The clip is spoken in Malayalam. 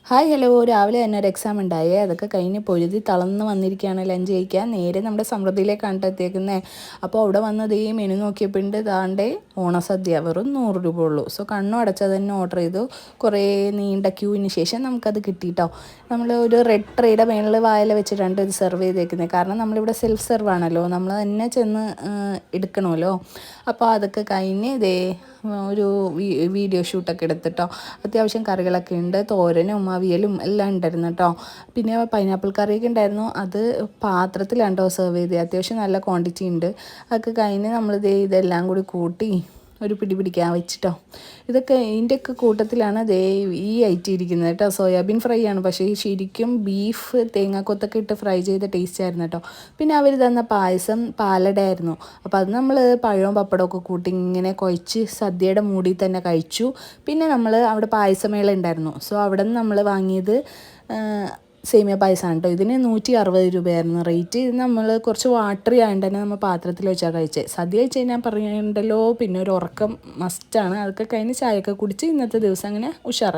ഹായ് ഹലോ, രാവിലെ തന്നെ ഒരു എക്സാം ഉണ്ടായേ. അതൊക്കെ കഴിഞ്ഞ് പൊഴുതി തളർന്ന് വന്നിരിക്കുകയാണ് ലഞ്ച് കഴിക്കാൻ. നേരെ നമ്മുടെ സമൃദ്ധിയിലേക്കാണ് എത്തിയേക്കുന്നത്. അപ്പോൾ അവിടെ വന്നത് ഈ മെനു നോക്കിയപ്പോണ്ട് താണ്ടേ ഓണസദ്യ വെറും 100 രൂപ ഉള്ളൂ. സോ കണ്ണും അടച്ചത് തന്നെ ഓർഡർ ചെയ്തു. കുറേ നീണ്ട ക്യൂവിന് ശേഷം നമുക്കത് കിട്ടിയിട്ടോ. നമ്മൾ ഒരു റെഡ് ട്രേയുടെ മേളിൽ വായിൽ വെച്ചിട്ടാണ് ഇത് സെർവ് ചെയ്തേക്കുന്നത്. കാരണം നമ്മളിവിടെ സെൽഫ് സെർവ് ആണല്ലോ, നമ്മൾ തന്നെ ചെന്ന് എടുക്കണമല്ലോ. അപ്പോൾ അതൊക്കെ കഴിഞ്ഞ് ഒരു വീഡിയോ ഷൂട്ടൊക്കെ എടുത്തിട്ടോ. അത്യാവശ്യം കറികളൊക്കെ ഉണ്ട്, തോരനും അവിയലും എല്ലാം ഉണ്ടായിരുന്നു കേട്ടോ. പിന്നെ പൈനാപ്പിൾ കറിയൊക്കെ ഉണ്ടായിരുന്നു. അത് പാത്രത്തിലാണ് കേട്ടോ സെർവ് ചെയ്തത്. അത്യാവശ്യം നല്ല ക്വാണ്ടിറ്റി ഉണ്ട്. അതൊക്കെ കഴിഞ്ഞ് ഇതെല്ലാം കൂടി കൂട്ടി ഒരു പിടി പിടിക്കാൻ വെച്ചിട്ടോ. ഇതൊക്കെ ഇതിൻ്റെയൊക്കെ കൂട്ടത്തിലാണ് ഈ ഐറ്റം ഇരിക്കുന്നത് കേട്ടോ. സോയാബീൻ ഫ്രൈ ആണ്, പക്ഷേ ശരിക്കും ബീഫ് തേങ്ങാക്കൊത്തൊക്കെ ഇട്ട് ഫ്രൈ ചെയ്ത ടേസ്റ്റ് ആയിരുന്നു കേട്ടോ. പിന്നെ അവർ തന്ന പായസം പാലട ആയിരുന്നു. അപ്പോൾ അത് നമ്മൾ പഴവും പപ്പടമൊക്കെ കൂട്ടി ഇങ്ങനെ കുഴച്ച് സദ്യയുടെ മൂടി തന്നെ കഴിച്ചു. പിന്നെ നമ്മൾ അവിടെ പായസമേള ഉണ്ടായിരുന്നു. സോ അവിടെ നിന്ന് നമ്മൾ വാങ്ങിയത് സേമിയ പായസമാണ് കേട്ടോ. ഇതിന് 160 രൂപയായിരുന്നു റേറ്റ്. ഇത് നമ്മൾ കുറച്ച് വാട്ടറി ആയതുകൊണ്ട് തന്നെ നമ്മൾ പാത്രത്തിൽ വെച്ചാൽ കഴിച്ചത്. സദ്യ കഴിച്ച് കഴിഞ്ഞാൽ പറയണ്ടല്ലോ, പിന്നെ ഒരു ഉറക്കം മസ്റ്റാണ്. അതൊക്കെ കഴിഞ്ഞ് ചായയൊക്കെ കുടിച്ച് ഇന്നത്തെ ദിവസം അങ്ങനെ ഉഷാറായി.